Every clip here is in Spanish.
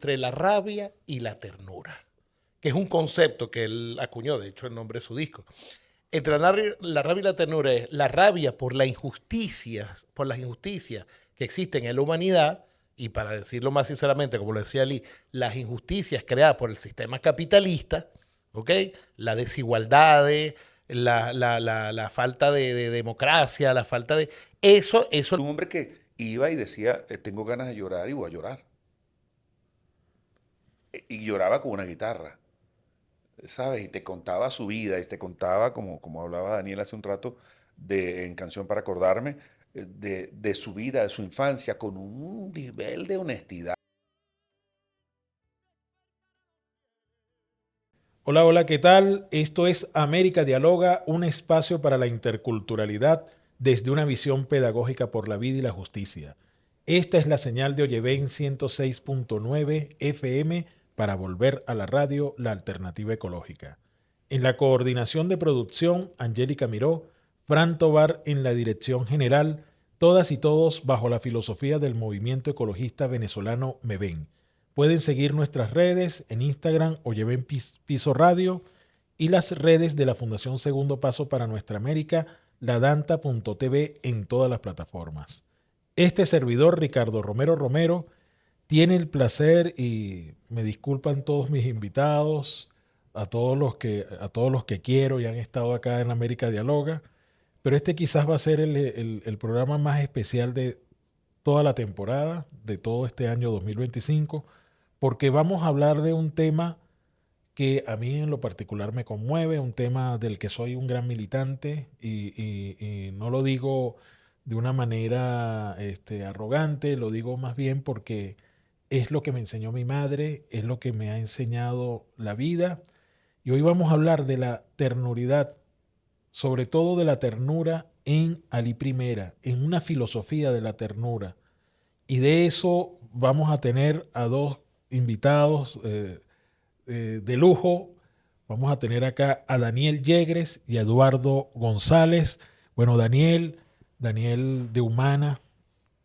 entre la rabia y la ternura, que es un concepto que él acuñó, de hecho el nombre de su disco. Entre la rabia y la ternura es la rabia por las injusticias que existen en la humanidad, y para decirlo más sinceramente, como lo decía Ali, las injusticias creadas por el sistema capitalista, ¿ok? La desigualdad, la falta de democracia, la falta de... Eso... Un hombre que iba y decía, tengo ganas de llorar y voy a llorar. Y lloraba con una guitarra, ¿sabes? Y te contaba su vida y te contaba, como hablaba Daniel hace un rato, en Canción para Acordarme, de su vida, de su infancia, con un nivel de honestidad. Hola, hola, ¿qué tal? Esto es América Dialoga, un espacio para la interculturalidad desde una visión pedagógica por la vida y la justicia. Esta es la señal de Oyeven 106.9 FM para volver a la radio, la alternativa ecológica. En la coordinación de producción, Angélica Miró, Fran Tobar en la dirección general, todas y todos bajo la filosofía del movimiento ecologista venezolano MEVEN. Pueden seguir nuestras redes en Instagram o lleven Piso Radio y las redes de la Fundación Segundo Paso para Nuestra América, ladanta.tv en todas las plataformas. Este servidor, Ricardo Romero Romero, tiene el placer, y me disculpan todos mis invitados, a todos los que quiero y han estado acá en América Dialoga, pero este quizás va a ser el programa más especial de toda la temporada, de todo este año 2025, porque vamos a hablar de un tema que a mí en lo particular me conmueve, un tema del que soy un gran militante y no lo digo de una manera arrogante, lo digo más bien porque es lo que me enseñó mi madre, es lo que me ha enseñado la vida. Y hoy vamos a hablar de la ternuridad, sobre todo de la ternura en Ali Primera, en una filosofía de la ternura. Y de eso vamos a tener a dos invitados de lujo. Vamos a tener acá a Daniel Yegres y a Eduardo González. Bueno, Daniel de Humana,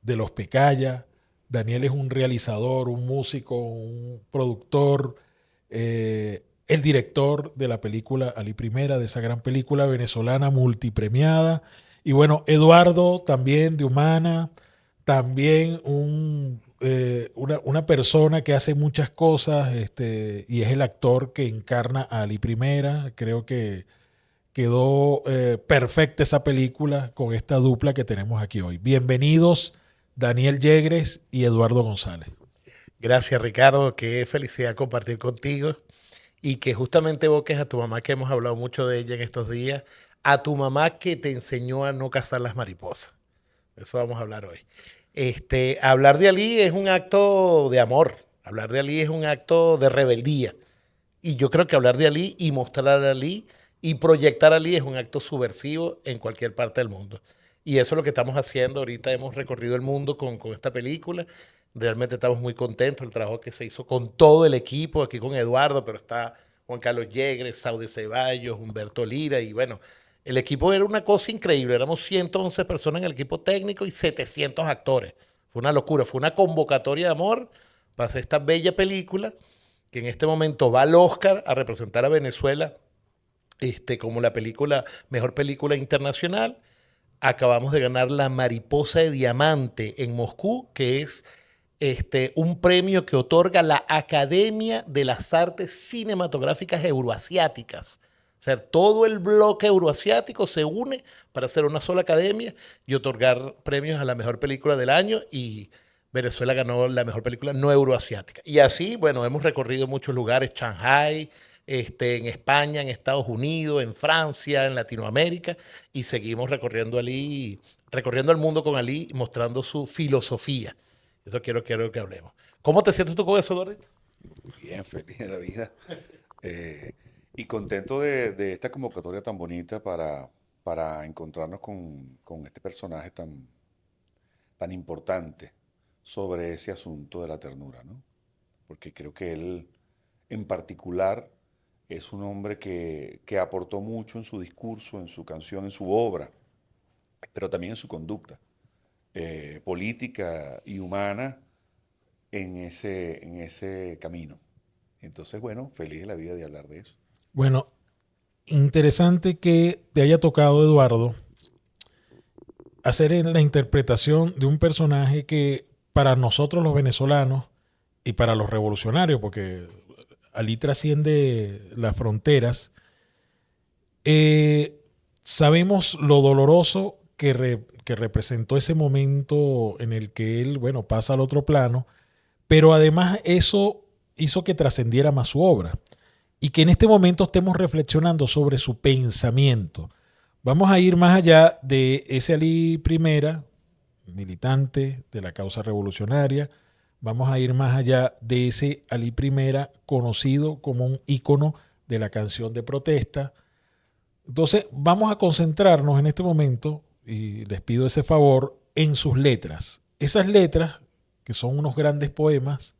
de Los Pecaya. Daniel es un realizador, un músico, un productor, el director de la película Ali Primera, de esa gran película venezolana multipremiada. Y bueno, Eduardo también de Humana, también una persona que hace muchas cosas, y es el actor que encarna a Ali Primera. Creo que quedó perfecta esa película con esta dupla que tenemos aquí hoy. Bienvenidos, Daniel Yegres y Eduardo González. Gracias, Ricardo. Qué felicidad compartir contigo y que justamente evoques a tu mamá, que hemos hablado mucho de ella en estos días, a tu mamá que te enseñó a no cazar las mariposas. Eso vamos a hablar hoy. Hablar de Ali es un acto de amor. Hablar de Ali es un acto de rebeldía. Y yo creo que hablar de Ali y mostrar a Ali y proyectar a Ali es un acto subversivo en cualquier parte del mundo. Y eso es lo que estamos haciendo. Ahorita hemos recorrido el mundo con esta película. Realmente estamos muy contentos del trabajo que se hizo con todo el equipo, aquí con Eduardo, pero está Juan Carlos Yegres, Saude Ceballos, Humberto Lira, y bueno, el equipo era una cosa increíble. Éramos 111 personas en el equipo técnico y 700 actores. Fue una locura, fue una convocatoria de amor para hacer esta bella película que en este momento va al Oscar a representar a Venezuela como la película, mejor película internacional. Acabamos de ganar la Mariposa de Diamante en Moscú, que es un premio que otorga la Academia de las Artes Cinematográficas Euroasiáticas. O sea, todo el bloque euroasiático se une para hacer una sola academia y otorgar premios a la mejor película del año, y Venezuela ganó la mejor película no euroasiática. Y así, bueno, hemos recorrido muchos lugares, Shanghai, en España, en Estados Unidos, en Francia, en Latinoamérica, y seguimos recorriendo el mundo con Ali, mostrando su filosofía. Eso quiero que hablemos. ¿Cómo te sientes tú con eso, Dorrit? Bien, feliz de la vida. Eh, y contento de esta convocatoria tan bonita para encontrarnos con este personaje tan importante sobre ese asunto de la ternura, ¿no? Porque creo que él, en particular, es un hombre que aportó mucho en su discurso, en su canción, en su obra, pero también en su conducta política y humana, en ese camino. Entonces, bueno, feliz de la vida de hablar de eso. Bueno, interesante que te haya tocado, Eduardo, hacer en la interpretación de un personaje que para nosotros los venezolanos y para los revolucionarios, porque Ali trasciende las fronteras, sabemos lo doloroso que representó ese momento en el que él, bueno, pasa al otro plano, pero además eso hizo que trascendiera más su obra y que en este momento estemos reflexionando sobre su pensamiento. Vamos a ir más allá de ese Ali Primera, militante de la causa revolucionaria. Vamos a ir más allá de ese Ali Primera conocido como un ícono de la canción de protesta. Entonces, vamos a concentrarnos en este momento, y les pido ese favor, en sus letras. Esas letras, que son unos grandes poemas,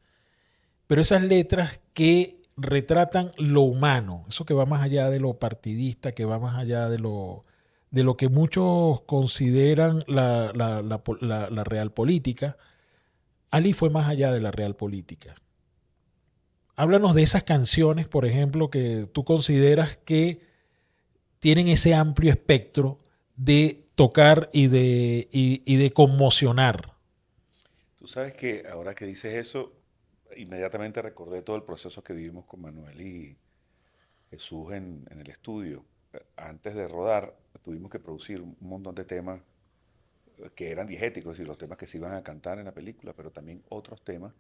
pero esas letras que retratan lo humano, eso que va más allá de lo partidista, que va más allá de lo que muchos consideran la real política. Ali fue más allá de la real política. Háblanos de esas canciones, por ejemplo, que tú consideras que tienen ese amplio espectro de tocar y de conmocionar. Tú sabes que ahora que dices eso, inmediatamente recordé todo el proceso que vivimos con Manuel y Jesús en el estudio. Antes de rodar, tuvimos que producir un montón de temas que eran diegéticos, es decir, los temas que se iban a cantar en la película, pero también otros temas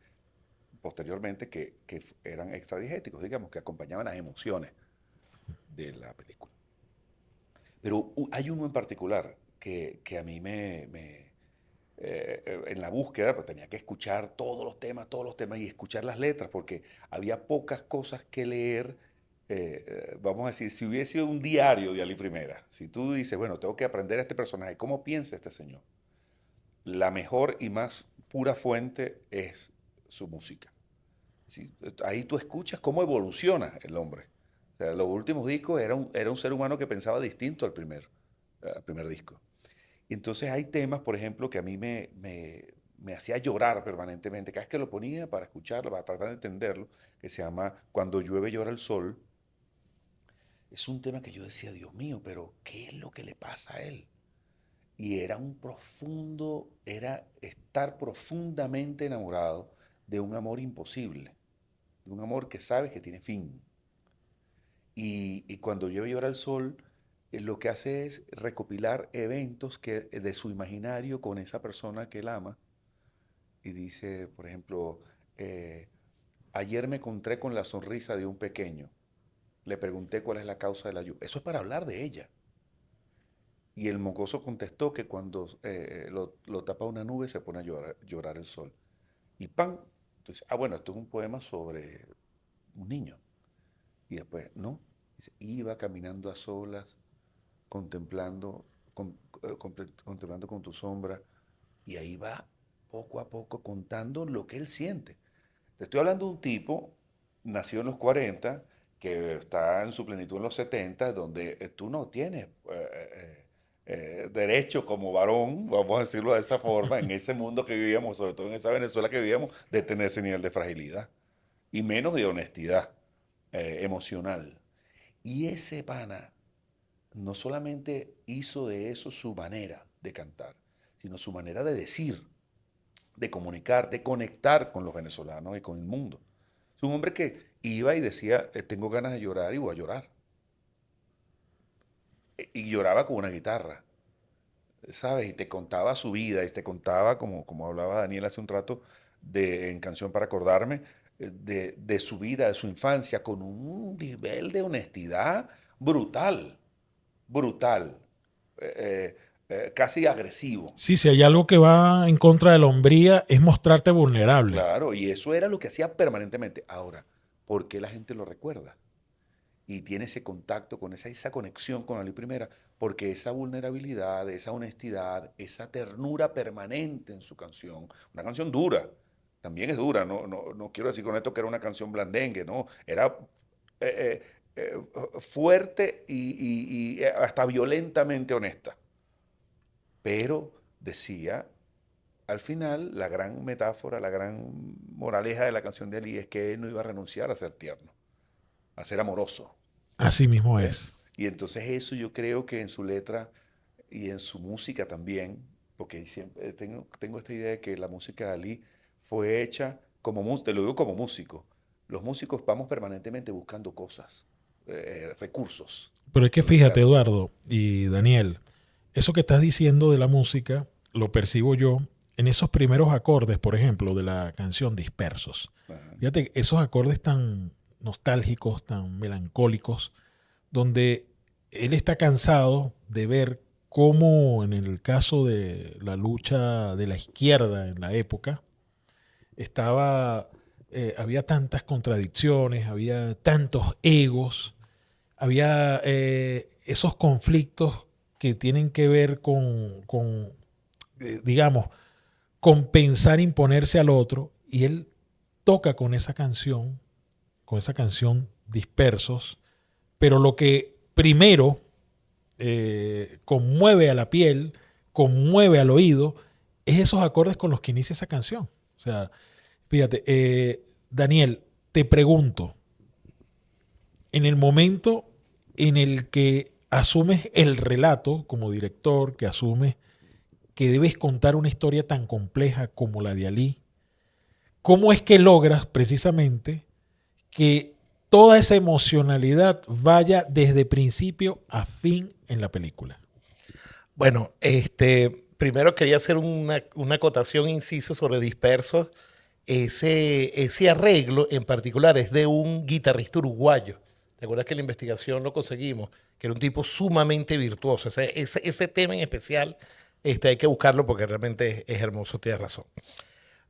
posteriormente que eran extradiegéticos, digamos, que acompañaban las emociones de la película. Pero hay uno en particular que a mí en la búsqueda, pues tenía que escuchar todos los temas y escuchar las letras, porque había pocas cosas que leer. Vamos a decir, si hubiese sido un diario de Ali Primera, si tú dices, bueno, tengo que aprender a este personaje, ¿cómo piensa este señor? La mejor y más pura fuente es su música. Ahí tú escuchas cómo evoluciona el hombre. O sea, los últimos discos era un ser humano que pensaba distinto al primer disco. Y entonces hay temas, por ejemplo, que a mí me hacía llorar permanentemente. Cada vez que lo ponía para escucharlo, para tratar de entenderlo, que se llama Cuando llueve llora el sol. Es un tema que yo decía, Dios mío, pero ¿qué es lo que le pasa a él? Y era estar profundamente enamorado de un amor imposible, de un amor que sabes que tiene fin. Y cuando llueve y llora el sol, lo que hace es recopilar eventos de su imaginario con esa persona que él ama. Y dice, por ejemplo, ayer me encontré con la sonrisa de un pequeño. Le pregunté cuál es la causa de la lluvia. Eso es para hablar de ella. Y el mocoso contestó que cuando lo tapa una nube se pone a llorar el sol. Y ¡pam! Entonces, bueno, esto es un poema sobre un niño. Y después, no, dice, iba caminando a solas, contemplando, contemplando con tu sombra, y ahí va poco a poco contando lo que él siente. Te estoy hablando de un tipo, nació en los 40, que está en su plenitud en los 70, donde tú no tienes derecho como varón, vamos a decirlo de esa forma, en ese mundo que vivíamos, sobre todo en esa Venezuela que vivíamos, de tener ese nivel de fragilidad y menos de honestidad emocional. Y ese pana no solamente hizo de eso su manera de cantar, sino su manera de decir, de comunicar, de conectar con los venezolanos y con el mundo. Es un hombre que iba y decía, tengo ganas de llorar y voy a llorar. Y lloraba con una guitarra, ¿sabes? Y te contaba su vida y te contaba, como hablaba Daniel hace un rato, en Canción para Acordarme, de su vida, de su infancia, con un nivel de honestidad brutal, brutal, casi agresivo. Sí, si hay algo que va en contra de la hombría es mostrarte vulnerable. Claro, y eso era lo que hacía permanentemente. Ahora, ¿por qué la gente lo recuerda? Y tiene ese contacto con esa conexión con Ali Primera, porque esa vulnerabilidad, esa honestidad, esa ternura permanente en su canción, una canción dura, también es dura, no quiero decir con esto que era una canción blandengue, no, era eh, fuerte y hasta violentamente honesta, pero decía al final, la gran metáfora, la gran moraleja de la canción de Ali es que él no iba a renunciar a ser tierno, a ser amoroso. Así mismo ¿Eh? es. Y entonces eso yo creo que en su letra y en su música también, porque siempre tengo esta idea de que la música de Ali fue hecha como músico, te lo digo como músico. Los músicos vamos permanentemente buscando cosas, recursos. Pero es que Donde fíjate, crear. Eduardo y Daniel, eso que estás diciendo de la música, lo percibo yo en esos primeros acordes, por ejemplo, de la canción Dispersos. Ajá. Fíjate, esos acordes tan nostálgicos, tan melancólicos, donde él está cansado de ver cómo en el caso de la lucha de la izquierda en la época, había tantas contradicciones, había tantos egos, había esos conflictos que tienen que ver digamos, con pensar imponerse al otro, y él toca con esa canción Dispersos, pero lo que primero conmueve a la piel, conmueve al oído, es esos acordes con los que inicia esa canción. O sea, fíjate, Daniel, te pregunto, en el momento en el que asumes el relato como director, que asumes que debes contar una historia tan compleja como la de Ali, ¿cómo es que logras precisamente que toda esa emocionalidad vaya desde principio a fin en la película? Bueno, primero quería hacer una acotación, inciso sobre Dispersos. Ese arreglo en particular es de un guitarrista uruguayo. ¿Te acuerdas que en la investigación lo conseguimos? Que era un tipo sumamente virtuoso. Ese tema en especial hay que buscarlo porque realmente es hermoso, tienes razón.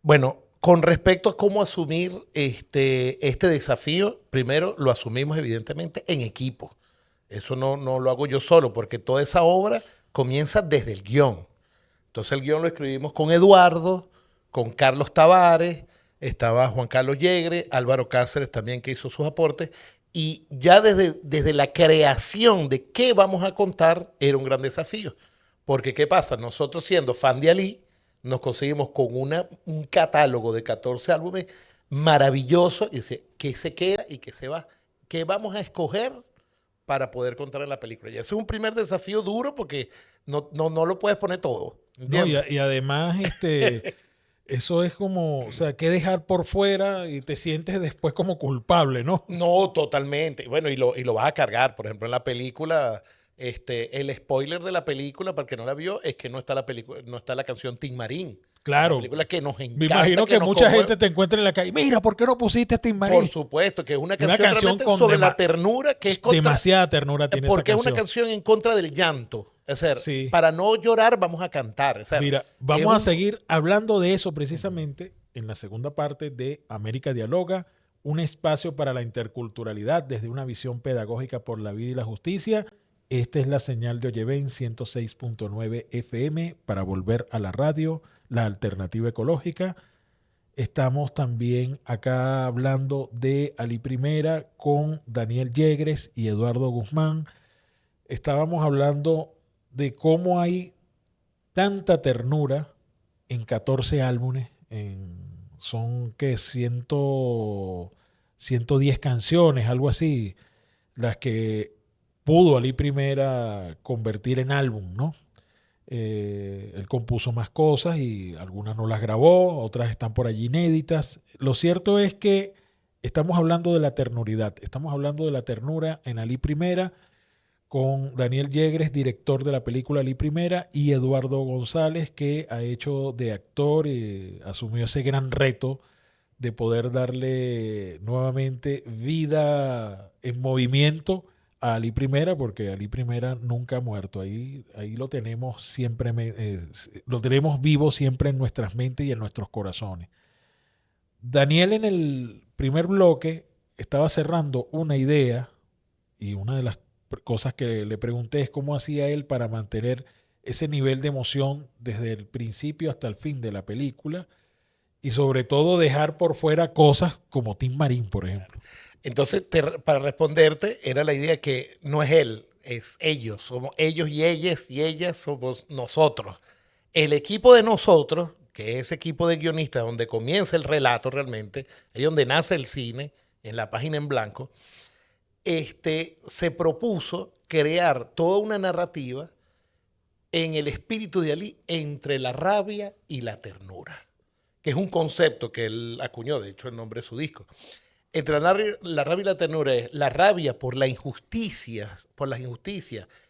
Bueno, con respecto a cómo asumir este desafío, primero lo asumimos evidentemente en equipo. Eso no lo hago yo solo, porque toda esa obra comienza desde el guión. Entonces el guión lo escribimos con Eduardo, con Carlos Tavares, estaba Juan Carlos Yegre, Álvaro Cáceres también que hizo sus aportes, y ya desde la creación de qué vamos a contar era un gran desafío. Porque ¿qué pasa? Nosotros siendo fan de Ali, nos conseguimos con un catálogo de 14 álbumes maravilloso y dice, ¿qué se queda y qué se va? ¿Qué vamos a escoger para poder contar en la película? Y ese es un primer desafío duro porque no lo puedes poner todo, No, ¿entiendes? y además, eso es como, o sea, que dejar por fuera y te sientes después como culpable, ¿no? No, totalmente. Bueno, y lo vas a cargar. Por ejemplo, en la película, el spoiler de la película, para el que no la vio, es que no está la película, no está la canción Tin Marín. Una Claro, película que nos me encanta, imagino que que nos mucha conmueve. gente te encuentra en la calle. Mira, ¿por qué no pusiste a Tim Por Marín? supuesto, que es una Una canción canción realmente con sobre la ternura, que es contra, demasiada ternura tiene esa porque es una canción. canción en contra del llanto. Es decir, Sí. para no llorar vamos a cantar. Es decir, Mira, es vamos a un- seguir hablando de eso precisamente en la segunda parte de América Dialoga, un espacio para la interculturalidad desde una visión pedagógica por la vida y la justicia. Esta es la señal de Oyeven 106.9 FM para volver a la radio, la alternativa ecológica. Estamos también acá hablando de Ali Primera con Daniel Yegres y Eduardo Guzmán. Estábamos hablando de cómo hay tanta ternura en 14 álbumes. Son que 110 canciones, algo así, las que pudo Ali Primera convertir en álbum, ¿no? Él compuso más cosas y algunas no las grabó, otras están por allí inéditas. Lo cierto es que estamos hablando de la ternuridad, estamos hablando de la ternura en Ali Primera, con Daniel Yegres, director de la película Ali Primera, y Eduardo González, que ha hecho de actor y asumió ese gran reto de poder darle nuevamente vida en movimiento a Ali Primera, porque Ali Primera nunca ha muerto. Ahí lo tenemos siempre, lo tenemos vivo siempre en nuestras mentes y en nuestros corazones. Daniel en el primer bloque estaba cerrando una idea, y una de las cosas que le pregunté es cómo hacía él para mantener ese nivel de emoción desde el principio hasta el fin de la película, y sobre todo dejar por fuera cosas como Tim Marín, por ejemplo. Entonces, para responderte, era la idea que no es él, es ellos. Somos ellos y ellas somos nosotros. El equipo de nosotros, que es ese equipo de guionistas donde comienza el relato realmente, es donde nace el cine, en la página en blanco, se propuso crear toda una narrativa en el espíritu de Ali entre la rabia y la ternura, que es un concepto que él acuñó, de hecho el nombre de su disco. Entre la rabia y la ternura es la rabia por las injusticias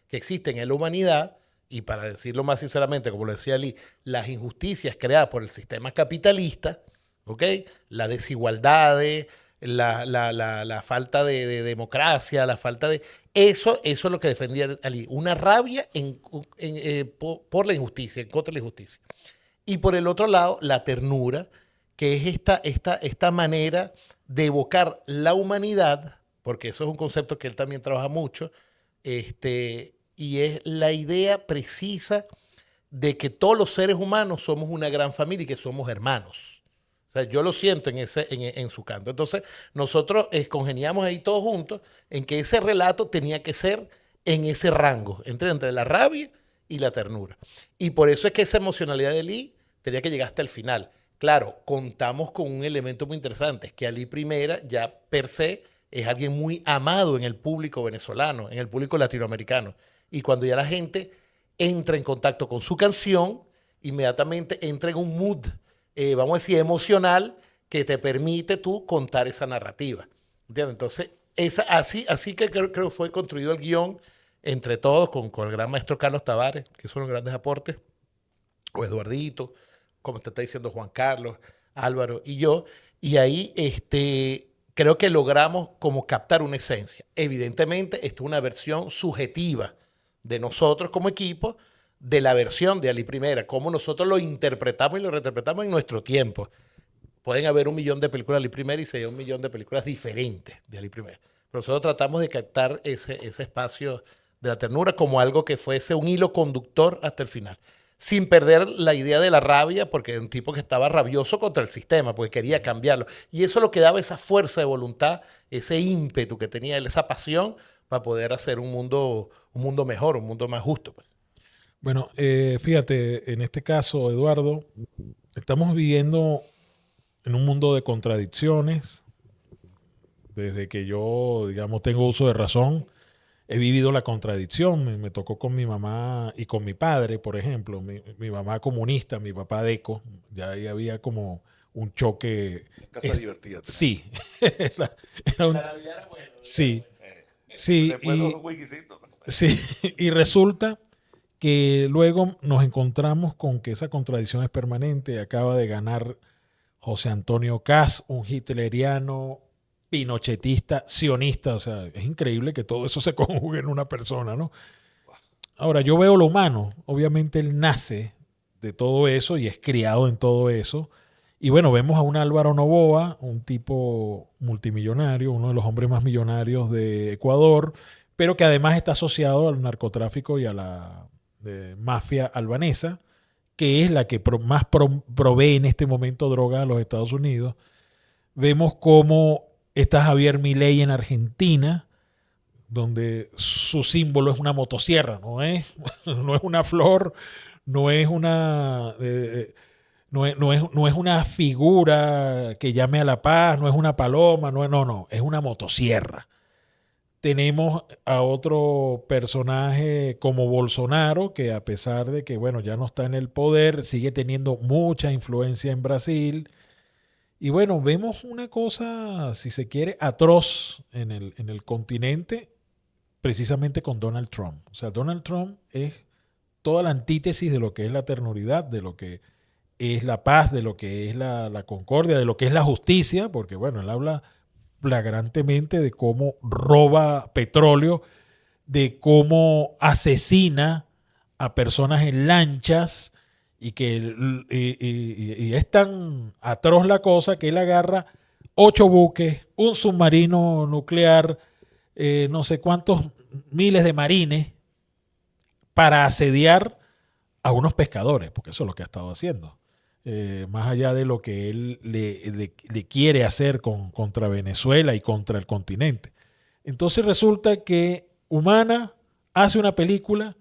que existen en la humanidad, y para decirlo más sinceramente, como lo decía Ali, las injusticias creadas por el sistema capitalista, ¿ok? Las desigualdades, la falta de democracia, la falta de... Eso es lo que defendía Ali, una rabia por la injusticia, en contra de la injusticia. Y por el otro lado, la ternura, que es esta manera de evocar la humanidad, porque eso es un concepto que él también trabaja mucho, y es la idea precisa de que todos los seres humanos somos una gran familia y que somos hermanos. O sea, yo lo siento en su canto. Entonces, nosotros congeniamos ahí todos juntos en que ese relato tenía que ser en ese rango, entre la rabia y la ternura. Y por eso es que esa emocionalidad de Lee tenía que llegar hasta el final. Claro, contamos con un elemento muy interesante, es que Ali Primera ya per se es alguien muy amado en el público venezolano, en el público latinoamericano. Y cuando ya la gente entra en contacto con su canción, inmediatamente entra en un mood, vamos a decir, emocional, que te permite tú contar esa narrativa. ¿Entiendes? Entonces, así que creo fue construido el guión entre todos, con el gran maestro Carlos Tavares, que son los grandes aportes, o Eduardito, como te está diciendo Juan Carlos, Álvaro y yo, y ahí creo que logramos como captar una esencia. Evidentemente, esto es una versión subjetiva de nosotros como equipo, de la versión de Ali Primera, cómo nosotros lo interpretamos y lo reinterpretamos en nuestro tiempo. Pueden haber 1 millón de películas de Ali Primera y sería 1 millón de películas diferentes de Ali Primera. Pero nosotros tratamos de captar ese espacio de la ternura como algo que fuese un hilo conductor hasta el final, sin perder la idea de la rabia, porque era un tipo que estaba rabioso contra el sistema, porque quería cambiarlo. Y eso es lo que daba esa fuerza de voluntad, ese ímpetu que tenía él, esa pasión para poder hacer un mundo mejor, un mundo más justo. Pues. Bueno, fíjate, en este caso, Eduardo, estamos viviendo en un mundo de contradicciones. Desde que yo, digamos, tengo uso de razón, he vivido la contradicción. Me tocó con mi mamá y con mi padre, por ejemplo. Mi mamá comunista, mi papá deco. Ya ahí había como un choque. Casa divertida. Sí. Sí. Sí. Sí. Y resulta que luego nos encontramos con que esa contradicción es permanente. Acaba de ganar José Antonio Kast, un hitleriano, pinochetista, sionista. O sea, es increíble que todo eso se conjugue en una persona, ¿no? Ahora, yo veo lo humano. Obviamente él nace de todo eso y es criado en todo eso. Y bueno, vemos a un Álvaro Noboa, un tipo multimillonario, uno de los hombres más millonarios de Ecuador, pero que además está asociado al narcotráfico y a la mafia albanesa, que es la que más provee en este momento droga a los Estados Unidos. Vemos cómo está Javier Milei en Argentina, donde su símbolo es una motosierra, no es una flor, no es una figura que llame a la paz, no es una paloma, no, es una motosierra. Tenemos a otro personaje como Bolsonaro, que a pesar de que, bueno, ya no está en el poder, sigue teniendo mucha influencia en Brasil. Y bueno, vemos una cosa, si se quiere, atroz en el continente, precisamente con Donald Trump. O sea, Donald Trump es toda la antítesis de lo que es la ternuridad, de lo que es la paz, de lo que es la concordia, de lo que es la justicia, porque bueno, él habla flagrantemente de cómo roba petróleo, de cómo asesina a personas en lanchas y es tan atroz la cosa que él agarra 8 buques, un submarino nuclear, no sé cuántos miles de marines para asediar a unos pescadores, porque eso es lo que ha estado haciendo. Más allá de lo que él le quiere hacer contra Venezuela y contra el continente. Entonces resulta que Humana hace una película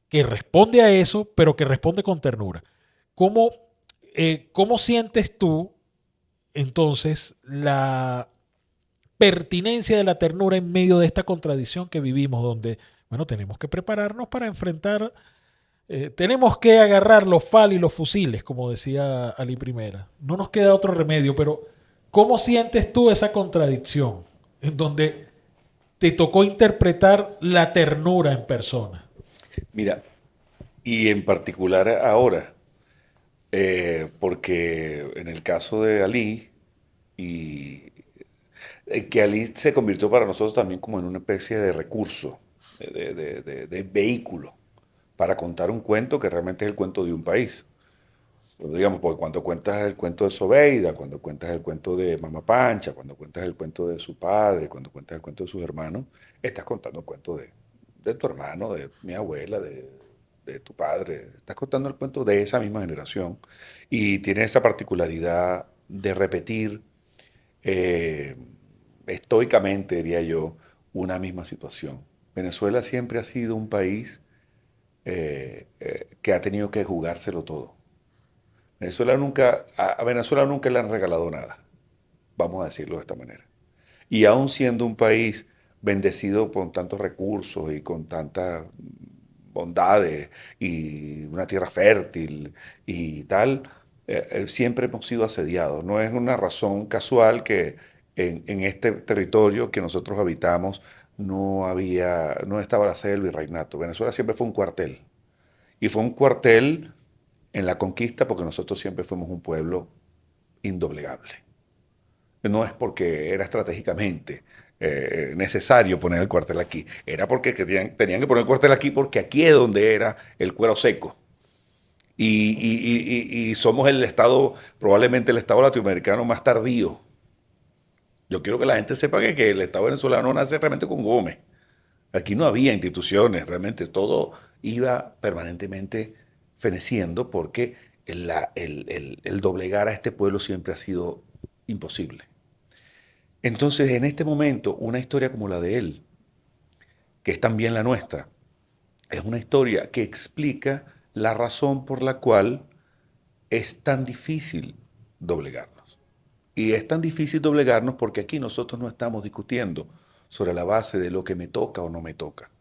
que responde a eso, pero que responde con ternura. Como ¿cómo sientes tú entonces la pertinencia de la ternura en medio de esta contradicción que vivimos, donde, bueno, tenemos que prepararnos para enfrentar, tenemos que agarrar los FAL y los fusiles, como decía Ali Primera. No nos queda otro remedio, pero ¿cómo sientes tú esa contradicción en donde te tocó interpretar la ternura en persona? Mira, y en particular ahora, porque en el caso de Ali, y que Ali se convirtió para nosotros también como en una especie de recurso, de vehículo, para contar un cuento que realmente es el cuento de un país. Pero digamos, porque cuando cuentas el cuento de Sobeida, cuando cuentas el cuento de Mama Pancha, cuando cuentas el cuento de su padre, cuando cuentas el cuento de sus hermanos, estás contando el cuento de tu hermano, de mi abuela, de tu padre. Estás contando el cuento de esa misma generación y tiene esa particularidad de repetir eh, estoicamente, diría yo, una misma situación. Venezuela siempre ha sido un país que ha tenido que jugárselo todo. A Venezuela nunca le han regalado nada, vamos a decirlo de esta manera. Y aún siendo un país bendecido con tantos recursos y con tantas bondades y una tierra fértil y tal, siempre hemos sido asediados. No es una razón casual que en este territorio que nosotros habitamos no estaba la sede del virreinato. Venezuela siempre fue un cuartel. Y fue un cuartel en la conquista porque nosotros siempre fuimos un pueblo indoblegable. No es porque era estratégicamente necesario poner el cuartel aquí, era porque tenían que poner el cuartel aquí porque aquí es donde era el cuero seco. Y somos el estado, probablemente el estado latinoamericano más tardío. Yo quiero que la gente sepa que el estado venezolano nace realmente con Gómez. Aquí no había instituciones, realmente todo iba permanentemente feneciendo porque el doblegar a este pueblo siempre ha sido imposible. Entonces, en este momento, una historia como la de él, que es también la nuestra, es una historia que explica la razón por la cual es tan difícil doblegarnos. Y es tan difícil doblegarnos porque aquí nosotros no estamos discutiendo sobre la base de lo que me toca o no me toca,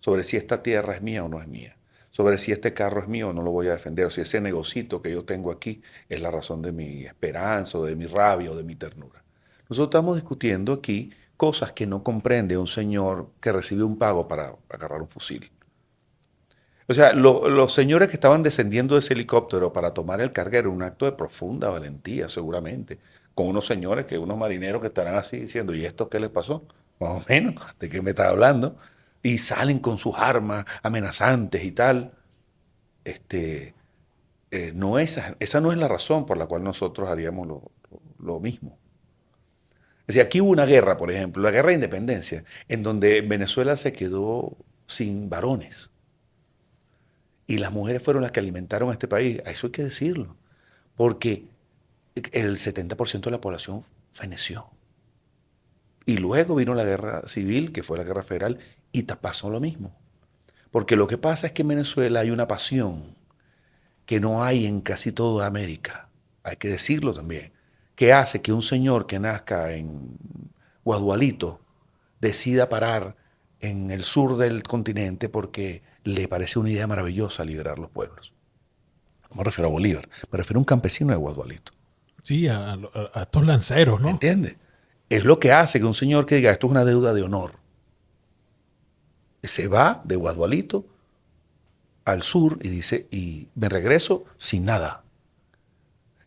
sobre si esta tierra es mía o no es mía, sobre si este carro es mío o no lo voy a defender, o si ese negocito que yo tengo aquí es la razón de mi esperanza, o de mi rabia o de mi ternura. Nosotros estamos discutiendo aquí cosas que no comprende un señor que recibe un pago para agarrar un fusil. O sea, los señores que estaban descendiendo de ese helicóptero para tomar el carguero, un acto de profunda valentía, seguramente, con unos señores, unos marineros que estarán así diciendo, ¿y esto qué les pasó? Más o menos, ¿de qué me estás hablando? Y salen con sus armas amenazantes y tal. Este, no esa no es la razón por la cual nosotros haríamos lo mismo. Es decir, aquí hubo una guerra, por ejemplo, la guerra de independencia, en donde Venezuela se quedó sin varones. Y las mujeres fueron las que alimentaron a este país. Eso hay que decirlo. Porque el 70% de la población feneció. Y luego vino la guerra civil, que fue la guerra federal, y pasó lo mismo. Porque lo que pasa es que en Venezuela hay una pasión que no hay en casi toda América. Hay que decirlo también. Que hace que un señor que nazca en Guadualito decida parar en el sur del continente porque le parece una idea maravillosa liberar los pueblos. No me refiero a Bolívar, me refiero a un campesino de Guadualito. Sí, a estos lanceros, ¿no? ¿Entiendes? Es lo que hace que un señor que diga esto es una deuda de honor se va de Guadualito al sur y dice, y me regreso sin nada.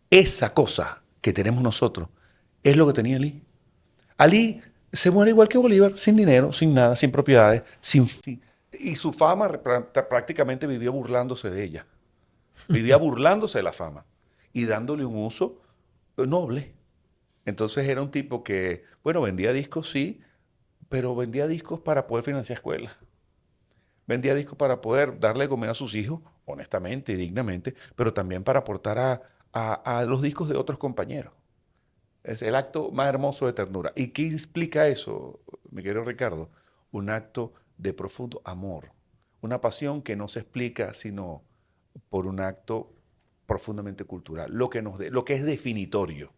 Esa cosa que tenemos nosotros es lo que tenía Ali. Ali se muere igual que Bolívar, sin dinero, sin nada, sin propiedades, sin fin. Y su fama prácticamente vivió burlándose de ella. Vivía burlándose de la fama y dándole un uso noble. Entonces era un tipo que, bueno, vendía discos, sí, pero vendía discos para poder financiar escuelas. Vendía discos para poder darle de comer a sus hijos, honestamente y dignamente, pero también para aportar a los discos de otros compañeros. Es el acto más hermoso de ternura. ¿Y qué explica eso, mi querido Ricardo? Un acto de profundo amor. Una pasión que no se explica sino por un acto profundamente cultural, lo que es definitorio.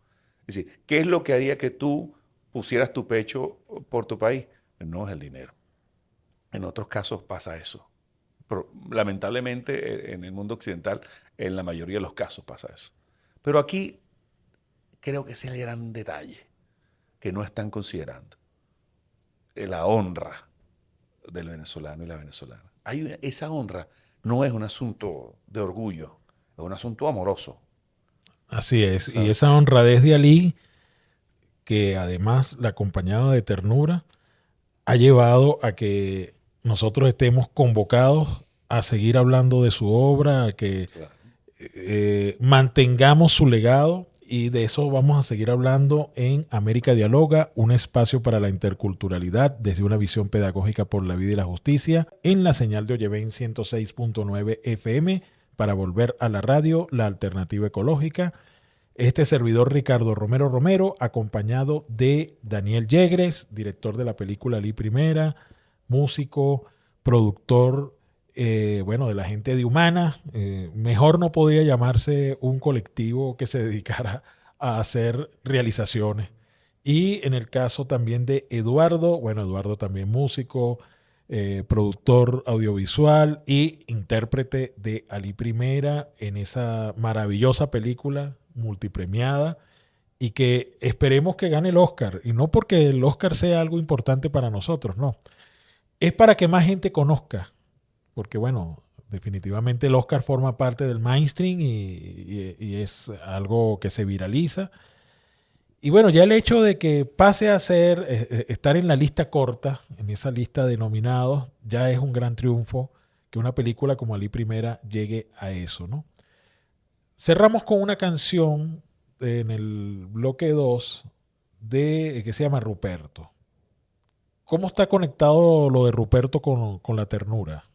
Es decir, ¿qué es lo que haría que tú pusieras tu pecho por tu país? No es el dinero. En otros casos pasa eso. Pero, lamentablemente, en el mundo occidental, en la mayoría de los casos pasa eso. Pero aquí creo que ese es el gran detalle que no están considerando. La honra del venezolano y la venezolana. Esa honra no es un asunto de orgullo, es un asunto amoroso. Así es. ¿Sabes? Y esa honradez de Ali, que además la acompañaba de ternura, ha llevado a que nosotros estemos convocados a seguir hablando de su obra, a que Claro. mantengamos su legado, y de eso vamos a seguir hablando en América Dialoga, un espacio para la interculturalidad desde una visión pedagógica por la vida y la justicia, en la señal de Oyeven 106.9 FM, para volver a la radio, la alternativa ecológica. Este servidor Ricardo Romero Romero, acompañado de Daniel Yegres, director de la película Ali Primera, músico, productor, de la gente de Humana. Mejor no podía llamarse un colectivo que se dedicara a hacer realizaciones. Y en el caso también de Eduardo, Eduardo también músico, productor audiovisual y intérprete de Ali Primera en esa maravillosa película multipremiada, y que esperemos que gane el Oscar. Y no porque el Oscar sea algo importante para nosotros, no. Es para que más gente conozca. Porque definitivamente el Oscar forma parte del mainstream y es algo que se viraliza. Y ya el hecho de que pase a ser, estar en la lista corta, en esa lista de nominados, ya es un gran triunfo que una película como Ali Primera llegue a eso, ¿no? Cerramos con una canción en el bloque 2 que se llama Ruperto. ¿Cómo está conectado lo de Ruperto con la ternura?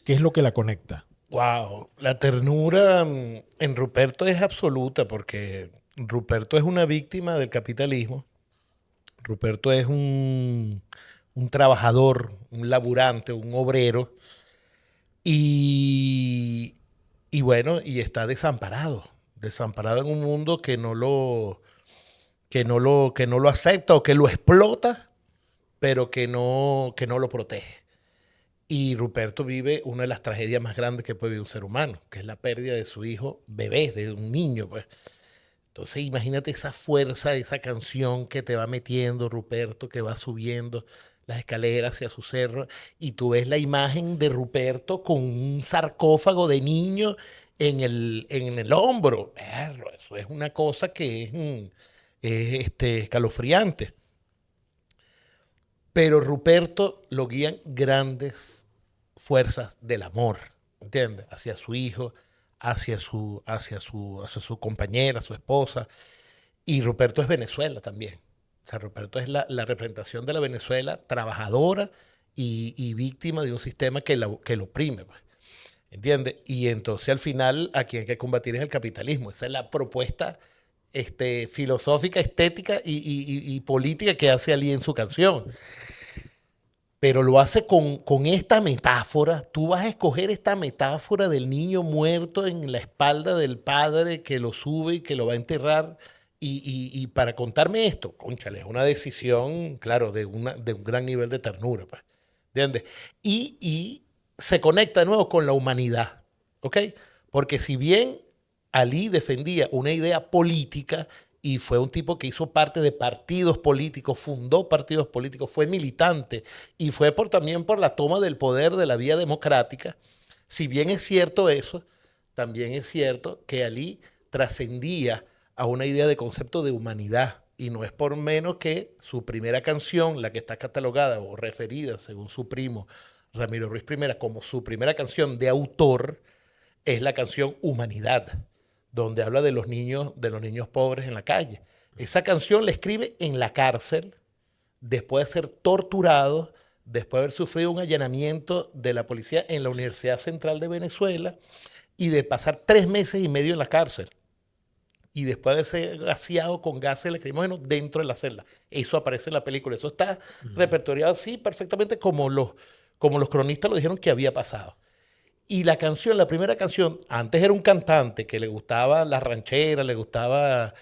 ¿Qué es lo que la conecta? Wow, la ternura en Ruperto es absoluta porque Ruperto es una víctima del capitalismo. Ruperto es un trabajador, un laburante, un obrero y, y está desamparado en un mundo que no lo acepta o que lo explota, pero que no lo protege. Y Ruperto vive una de las tragedias más grandes que puede vivir un ser humano, que es la pérdida de su hijo bebé, de un niño, pues. Entonces imagínate esa fuerza, esa canción que te va metiendo Ruperto, que va subiendo las escaleras hacia su cerro, y tú ves la imagen de Ruperto con un sarcófago de niño en el hombro. Eso es una cosa que es escalofriante. Pero Ruperto lo guían grandes fuerzas del amor, ¿entiendes? Hacia su hijo, hacia su compañera, su esposa. Y Ruperto es Venezuela también. O sea, Ruperto es la representación de la Venezuela trabajadora y víctima de un sistema que lo oprime, pues, ¿entiendes? Y entonces al final a quien hay que combatir es el capitalismo. Esa es la propuesta filosófica, estética y política que hace Ali en su canción. Pero lo hace con esta metáfora. Tú vas a escoger esta metáfora del niño muerto en la espalda del padre que lo sube y que lo va a enterrar. Y para contarme esto, cónchale, es una decisión, claro, de un gran nivel de ternura, pues, ¿entiendes? Y se conecta de nuevo con la humanidad, ¿ok? Porque si bien Ali defendía una idea política y fue un tipo que hizo parte de partidos políticos, fundó partidos políticos, fue militante y fue también por la toma del poder de la vía democrática. Si bien es cierto eso, también es cierto que Ali trascendía a una idea de concepto de humanidad, y no es por menos que su primera canción, la que está catalogada o referida según su primo Ramiro Ruiz Primera como su primera canción de autor, es la canción Humanidad, donde habla de los niños pobres en la calle. Esa canción la escribe en la cárcel, después de ser torturado, después de haber sufrido un allanamiento de la policía en la Universidad Central de Venezuela y de pasar 3 meses y medio en la cárcel. Y después de ser gaseado con gases lacrimógenos dentro de la celda. Eso aparece en la película. Eso está repertoriado así perfectamente como los cronistas lo dijeron que había pasado. Y la canción, la primera canción, antes era un cantante que le gustaba la ranchera, le gustaba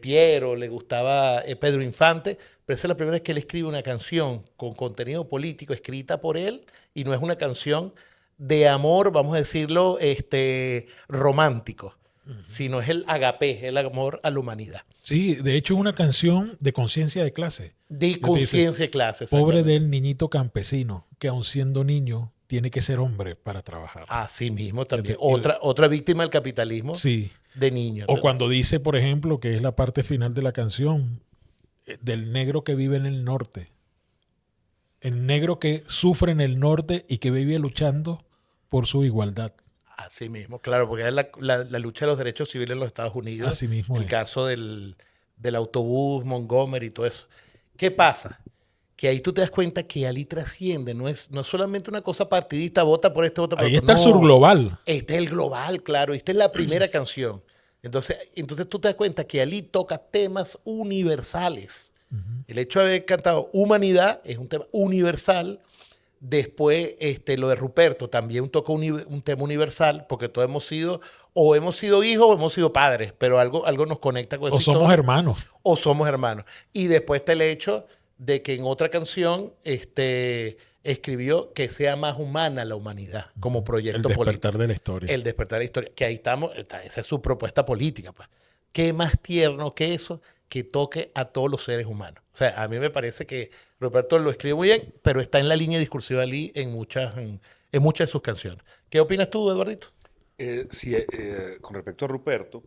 Piero, le gustaba Pedro Infante, pero esa es la primera vez que él escribe una canción con contenido político escrita por él y no es una canción de amor, vamos a decirlo, romántico, sino es el agape, el amor a la humanidad. Sí, de hecho es una canción de conciencia de clase. De Que te dice, conciencia de clase, pobre exactamente. del niñito campesino, que aun siendo niño, tiene que ser hombre para trabajar. Así mismo también. Fíjate, Otra víctima del capitalismo Sí. de niño. O cuando dice, por ejemplo, que es la parte final de la canción, del negro que vive en el norte. El negro que sufre en el norte y que vive luchando por su igualdad. Así mismo, claro, porque es la lucha de los derechos civiles en los Estados Unidos. Así mismo El es. caso del autobús, Montgomery y todo eso. ¿Qué pasa? Que ahí tú te das cuenta que Ali trasciende, no es solamente una cosa partidista, vota por este, vota por Ahí otro. está el sur global. Este es el global, claro. Esta es la primera canción. Entonces tú te das cuenta que Ali toca temas universales. El hecho de haber cantado Humanidad es un tema universal. Después, lo de Ruperto también toca un tema universal, porque todos hemos sido hijos o hemos sido padres, pero algo nos conecta con esa O somos historia. hermanos. O somos hermanos. Y después está el hecho de que en otra canción escribió que sea más humana la humanidad como proyecto El despertar político. de la historia. El despertar de la historia. Que ahí estamos, esa es su propuesta política. Pues. ¿Qué más tierno que eso? Que toque a todos los seres humanos. O sea, a mí me parece que Roberto lo escribe muy bien, pero está en la línea discursiva de Ali en muchas de sus canciones. ¿Qué opinas tú, Eduardito? Sí, con respecto a Ruperto,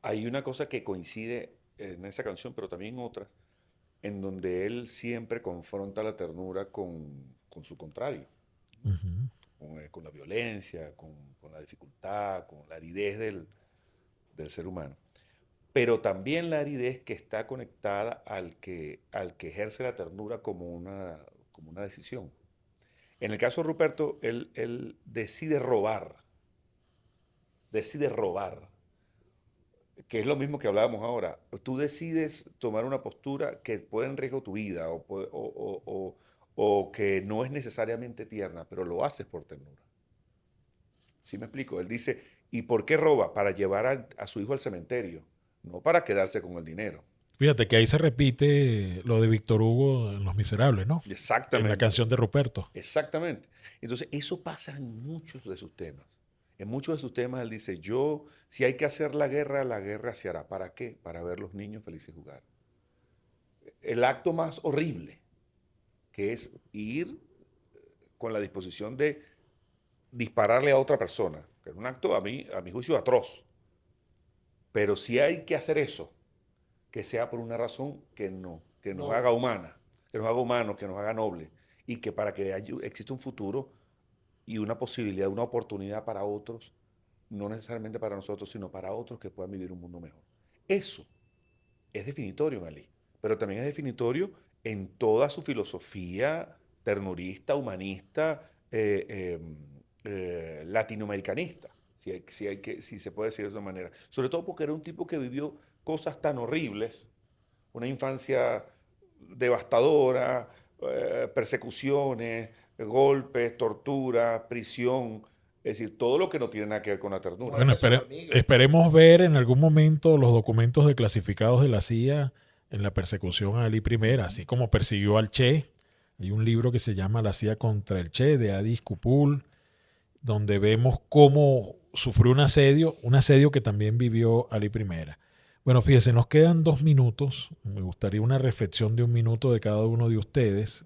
hay una cosa que coincide en esa canción, pero también en otras, en donde él siempre confronta la ternura con su contrario, con la violencia, con la dificultad, con la aridez del ser humano. Pero también la aridez que está conectada al que ejerce la ternura como una decisión. En el caso de Ruperto, él decide robar, que es lo mismo que hablábamos ahora. Tú decides tomar una postura que pone en riesgo tu vida o que no es necesariamente tierna, pero lo haces por ternura. ¿Sí me explico? Él dice, ¿y por qué roba? Para llevar a su hijo al cementerio, no para quedarse con el dinero. Fíjate que ahí se repite lo de Víctor Hugo en Los Miserables, ¿no? Exactamente. En la canción de Ruperto. Exactamente. Entonces, eso pasa en muchos de sus temas. En muchos de sus temas él dice, si hay que hacer la guerra se hará. ¿Para qué? Para ver los niños felices jugar. El acto más horrible, que es ir con la disposición de dispararle a otra persona, que es un acto a mi juicio atroz. Pero si hay que hacer eso, que sea por una razón que nos haga humana, que nos haga humanos, que nos haga nobles, y que para que exista un futuro y una posibilidad, una oportunidad para otros, no necesariamente para nosotros, sino para otros que puedan vivir un mundo mejor. Eso es definitorio en Ali, pero también es definitorio en toda su filosofía ternurista, humanista, latinoamericanista, si se puede decir de esa manera. Sobre todo porque era un tipo que vivió cosas tan horribles, una infancia devastadora, persecuciones, golpes, tortura, prisión, es decir, todo lo que no tiene nada que ver con la ternura. Bueno, esperemos ver en algún momento los documentos declasificados de la CIA en la persecución a Ali I, así como persiguió al Che. Hay un libro que se llama La CIA contra el Che, de Adis Kupul, donde vemos cómo sufrió un asedio que también vivió Ali I. Bueno, fíjense, nos quedan 2 minutos. Me gustaría una reflexión de 1 minuto de cada uno de ustedes.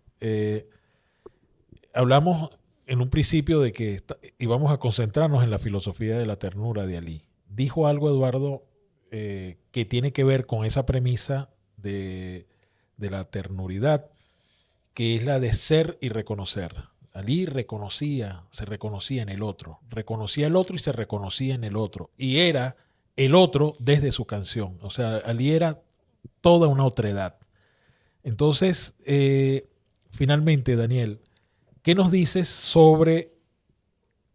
Hablamos en un principio de que íbamos a concentrarnos en la filosofía de la ternura de Ali. Dijo algo Eduardo que tiene que ver con esa premisa de la ternuridad, que es la de ser y reconocer. Ali se reconocía en el otro, reconocía el otro y se reconocía en el otro. Y era el otro desde su canción. O sea, Ali era toda una otredad. Entonces, finalmente, Daniel, ¿qué nos dices sobre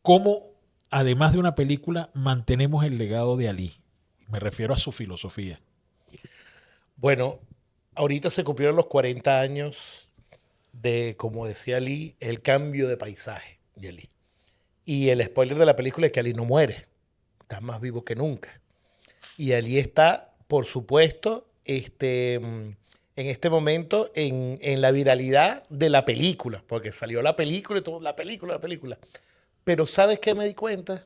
cómo, además de una película, mantenemos el legado de Ali? Me refiero a su filosofía. Bueno, ahorita se cumplieron los 40 años de, como decía Ali, el cambio de paisaje de Ali. Y el spoiler de la película es que Ali no muere, está más vivo que nunca. Y Ali está, por supuesto, en este momento en la viralidad de la película, porque salió la película y todo, la película. Pero ¿sabes qué me di cuenta?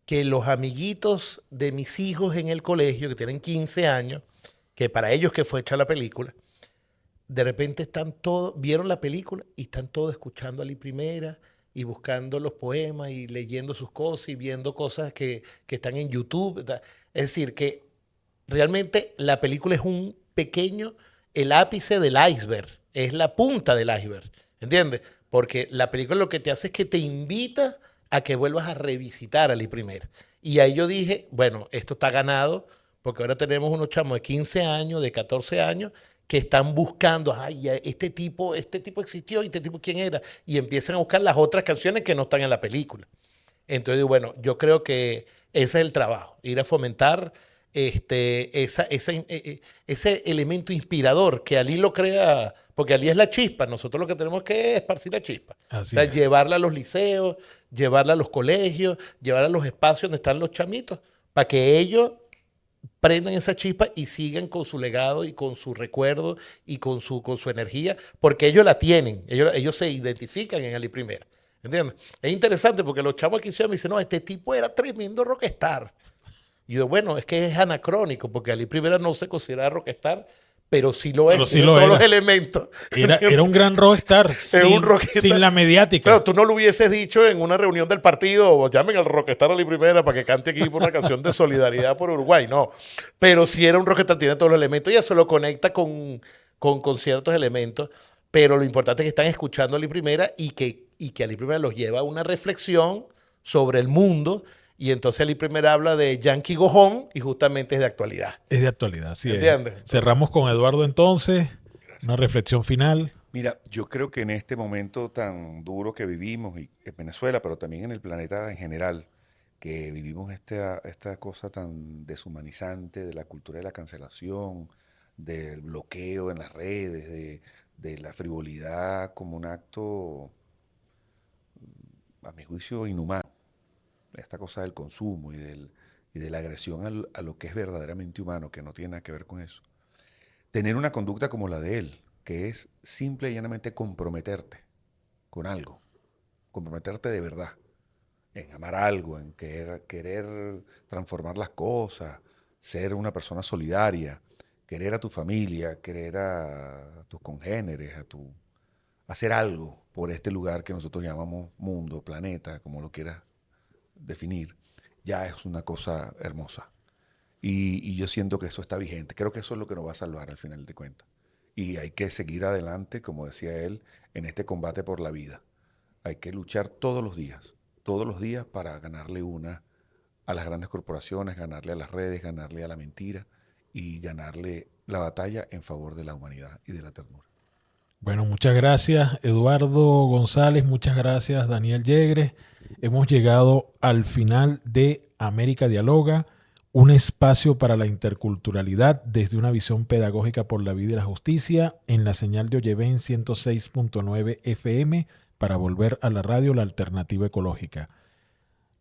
Que los amiguitos de mis hijos en el colegio, que tienen 15 años, que para ellos que fue hecha la película, de repente están todos, vieron la película y están todos escuchando a Ali Primera y buscando los poemas y leyendo sus cosas y viendo cosas que están en YouTube. Es decir, que realmente la película es un pequeño, el ápice del iceberg, es la punta del iceberg, ¿entiendes? Porque la película lo que te hace es que te invita a que vuelvas a revisitar a Ali Primera. Y ahí yo dije, bueno, esto está ganado, porque ahora tenemos unos chamos de 15 años, de 14 años, que están buscando, ay, este tipo existió, y este tipo quién era, y empiezan a buscar las otras canciones que no están en la película. Entonces, bueno, yo creo que ese es el trabajo, ir a fomentar ese elemento inspirador que Ali lo crea, porque Ali es la chispa, nosotros lo que tenemos que esparcir la chispa. Así O sea, es. llevarla a los liceos, llevarla a los colegios, llevarla a los espacios donde están los chamitos, para que ellos prendan esa chispa y sigan con su legado y con su recuerdo y con su energía, porque ellos la tienen, ellos se identifican en Ali Primera. ¿Entiendes? Es interesante porque los chavos aquí se me dicen, no, este tipo era tremendo rockstar. Y yo, bueno, es que es anacrónico, porque Ali Primera no se considera rockstar, pero sí lo es, Pero sí tiene lo todos era. los elementos. Era un gran rockstar un rockstar. sin la mediática. Claro, tú no lo hubieses dicho en una reunión del partido, o llamen al rockstar Ali Primera para que cante aquí por una canción de solidaridad por Uruguay, no. Pero sí era un rockstar, tiene todos los elementos, y eso lo conecta con ciertos elementos, pero lo importante es que están escuchando a Ali Primera y que Ali Primera los lleva a una reflexión sobre el mundo. Y entonces Ali Primera habla de Yankee Go Home y justamente es de actualidad. Es de actualidad, sí. ¿Entiendes? Cerramos con Eduardo entonces. Una reflexión final. Mira, yo creo que en este momento tan duro que vivimos y en Venezuela, pero también en el planeta en general, que vivimos esta cosa tan deshumanizante de la cultura de la cancelación, del bloqueo en las redes, de la frivolidad como un acto, a mi juicio, inhumano. Esta cosa del consumo y de la agresión a lo que es verdaderamente humano, que no tiene nada que ver con eso. Tener una conducta como la de él, que es simple y llanamente comprometerte con algo, comprometerte de verdad, en amar algo, en querer transformar las cosas, ser una persona solidaria, querer a tu familia, querer a tus congéneres, hacer algo por este lugar que nosotros llamamos mundo, planeta, como lo quieras definir, ya es una cosa hermosa. Y yo siento que eso está vigente. Creo que eso es lo que nos va a salvar al final de cuentas. Y hay que seguir adelante, como decía él, en este combate por la vida. Hay que luchar todos los días para ganarle una a las grandes corporaciones, ganarle a las redes, ganarle a la mentira y ganarle la batalla en favor de la humanidad y de la ternura. Bueno, muchas gracias Eduardo González, muchas gracias Daniel Yegre. Hemos llegado al final de América Dialoga, un espacio para la interculturalidad desde una visión pedagógica por la vida y la justicia en la señal de Oyeven 106.9 FM para volver a la radio, la alternativa ecológica.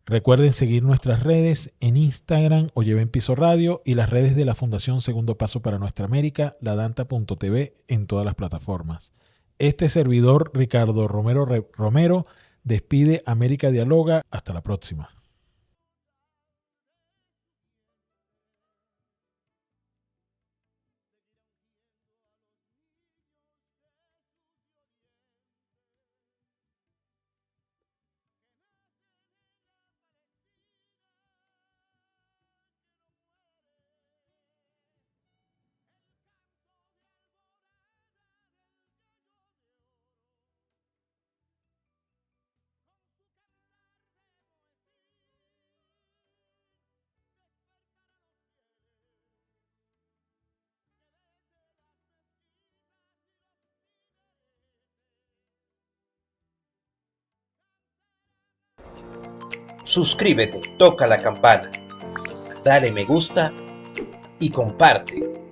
Recuerden seguir nuestras redes en Instagram, Oyeven Piso Radio, y las redes de la Fundación Segundo Paso para Nuestra América, ladanta.tv, en todas las plataformas. Este servidor, Ricardo Romero, despide América Dialoga. Hasta la próxima. Suscríbete, toca la campana, dale me gusta y comparte.